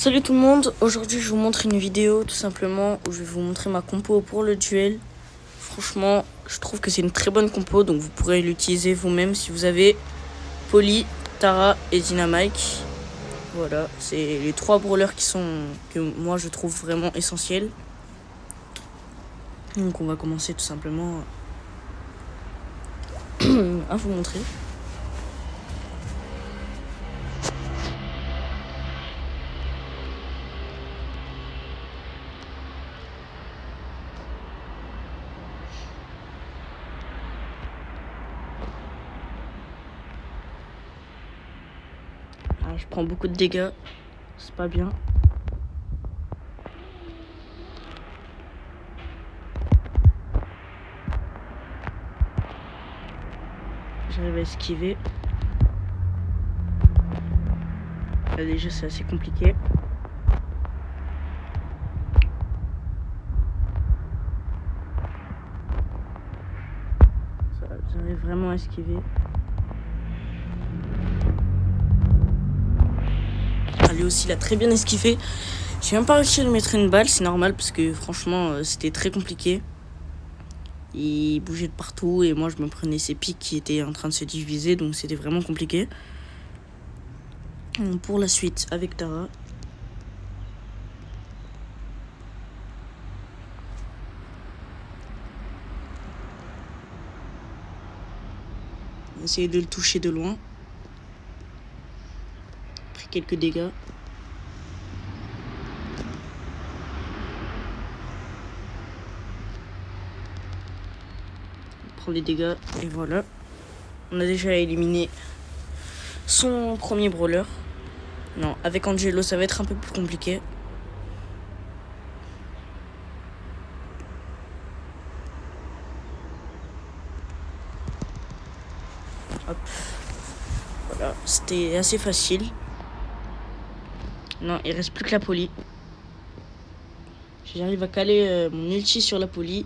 Salut tout le monde, aujourd'hui je vous montre une vidéo tout simplement où je vais vous montrer ma compo pour le duel. Franchement, je trouve que c'est une très bonne compo, donc vous pourrez l'utiliser vous-même si vous avez Poly, Tara et Dynamike. Voilà, c'est les trois brawlers que moi je trouve vraiment essentiels. Donc on va commencer tout simplement à vous montrer. Alors, je prends beaucoup de dégâts, c'est pas bien. J'arrive à esquiver. Là déjà c'est assez compliqué. J'arrive vraiment à esquiver. Lui aussi, il a très bien esquivé. J'ai même pas réussi à lui mettre une balle, c'est normal parce que franchement, c'était très compliqué. Il bougeait de partout et moi, je me prenais ses pics qui étaient en train de se diviser, donc c'était vraiment compliqué. Pour la suite, avec Tara. On va essayer de le toucher de loin. Pris quelques dégâts. On prend les dégâts et voilà. On a déjà éliminé son premier brawler. Non, avec Angelo, ça va être un peu plus compliqué. Hop. Voilà, c'était assez facile. Non, il reste plus que la Poly. Si j'arrive à caler mon ulti sur la Poly,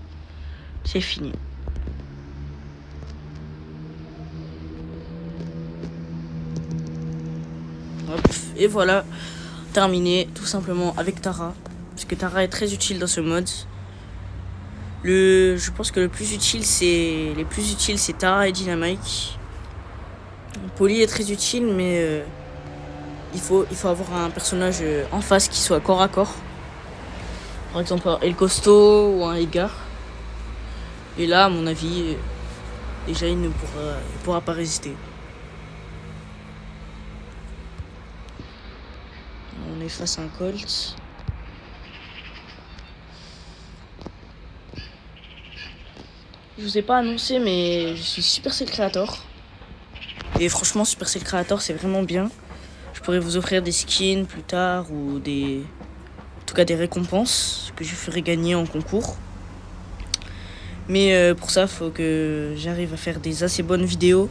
c'est fini. Hop, et voilà, terminé tout simplement avec Tara. Parce que Tara est très utile dans ce mode. Je pense que les plus utiles c'est Tara et Dynamike. Poly est très utile, mais il faut avoir un personnage en face qui soit corps à corps. Par exemple un El Costo ou un Edgar. Et là, à mon avis, déjà il ne pourra pas résister. On est face à un Colt. Je vous ai pas annoncé, mais je suis Supercell Creator. Et franchement, Supercell Creator, c'est vraiment bien. Je pourrais vous offrir des skins plus tard ou en tout cas des récompenses que je ferai gagner en concours. Mais pour ça, il faut que j'arrive à faire des assez bonnes vidéos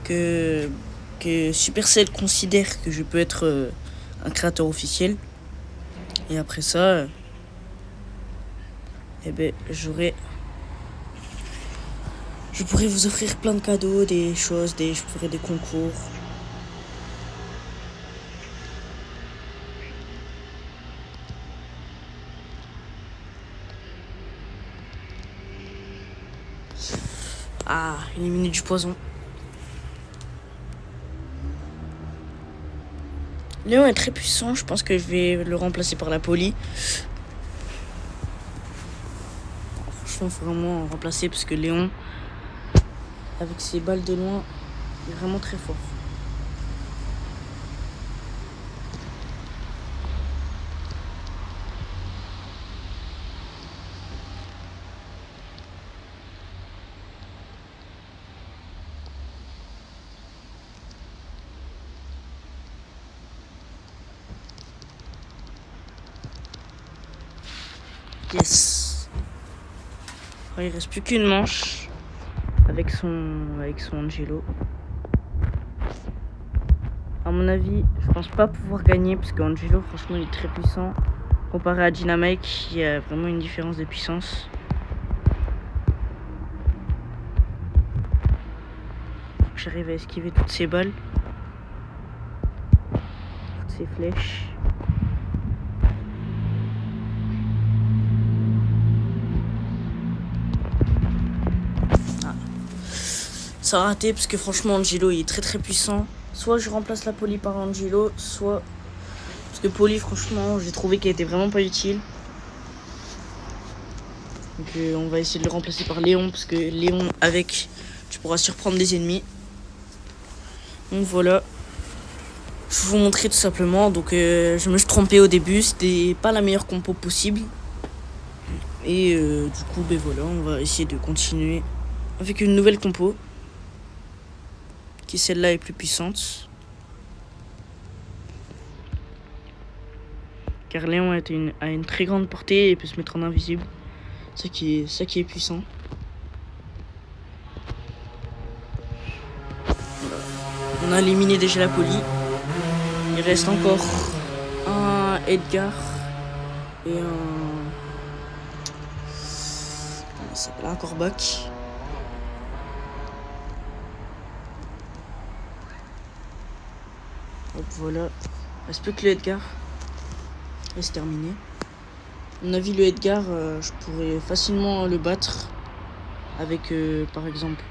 que Supercell considère que je peux être un créateur officiel. Et après ça, je pourrais vous offrir plein de cadeaux, des choses, je ferai des concours. Ah, éliminer du poison. Léon est très puissant, je pense que je vais le remplacer par la Poly. Franchement, il faut vraiment remplacer parce que Léon, avec ses balles de loin, est vraiment très fort. Yes. Alors, il reste plus qu'une manche avec son Angelo. À mon avis, je pense pas pouvoir gagner parce qu'Angelo, franchement, il est très puissant. Comparé à Dynamike, il y a vraiment une différence de puissance. J'arrive à esquiver toutes ces balles, toutes ces flèches. ça a raté parce que franchement Angelo il est très puissant. Soit je remplace la Poli par Angelo, soit... Parce que Poli franchement j'ai trouvé qu'elle était vraiment pas utile. Donc on va essayer de le remplacer par Léon parce que Léon avec tu pourras surprendre des ennemis. Donc voilà. Je vais vous montrer tout simplement. Donc je me suis trompé au début, c'était pas la meilleure compo possible. Et du coup ben voilà, on va essayer de continuer avec une nouvelle compo. Qui celle-là est plus puissante. Car Léon a une très grande portée et peut se mettre en invisible. Ça qui est puissant. Voilà. On a éliminé déjà la Poli. Il reste encore un Edgar et il s'appelle un Corbac. Hop, voilà. Il reste plus que le Edgar. Et c'est terminé. À mon avis, le Edgar, je pourrais facilement le battre avec, par exemple,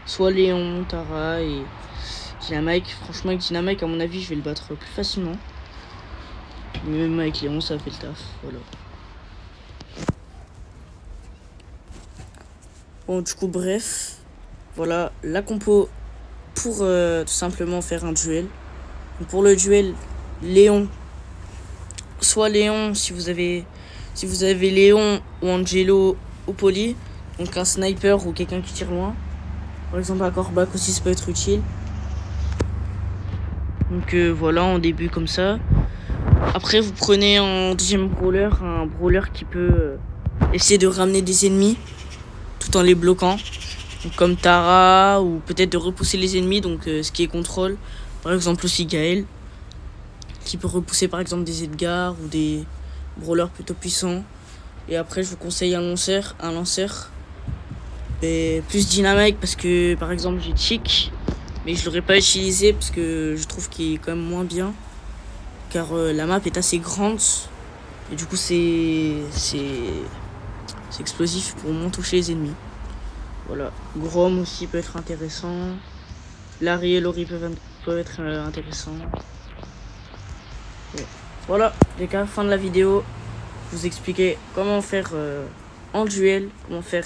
soit Léon, Tara et Dynamike. Franchement, avec Dynamike, à mon avis, je vais le battre plus facilement. Mais même avec Léon, ça fait le taf. Voilà. Bon, du coup, bref. Voilà la compo pour tout simplement faire un duel. Donc, pour le duel, Léon. Soit Léon si vous avez Léon ou Angelo ou Poli, donc un sniper ou quelqu'un qui tire loin. Par exemple un Corbac aussi ça peut être utile. Donc voilà, en début comme ça. Après vous prenez en deuxième brawler un brawler qui peut essayer de ramener des ennemis tout en les bloquant. Donc, comme Tara, ou peut-être de repousser les ennemis, donc ce qui est contrôle. Par exemple aussi Gaël, qui peut repousser par exemple des Edgar ou des brawlers plutôt puissants. Et après je vous conseille un lanceur et plus dynamique parce que par exemple j'ai Chick, mais je l'aurais pas utilisé parce que je trouve qu'il est quand même moins bien, car la map est assez grande et du coup c'est explosif pour moins toucher les ennemis. Voilà, Grom aussi peut être intéressant, Larry et Lori peuvent être intéressants. Voilà les gars, fin de la vidéo. Je vous expliquer comment faire en duel, comment faire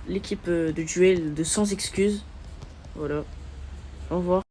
l'équipe de duel de sans excuses. Voilà. Au revoir.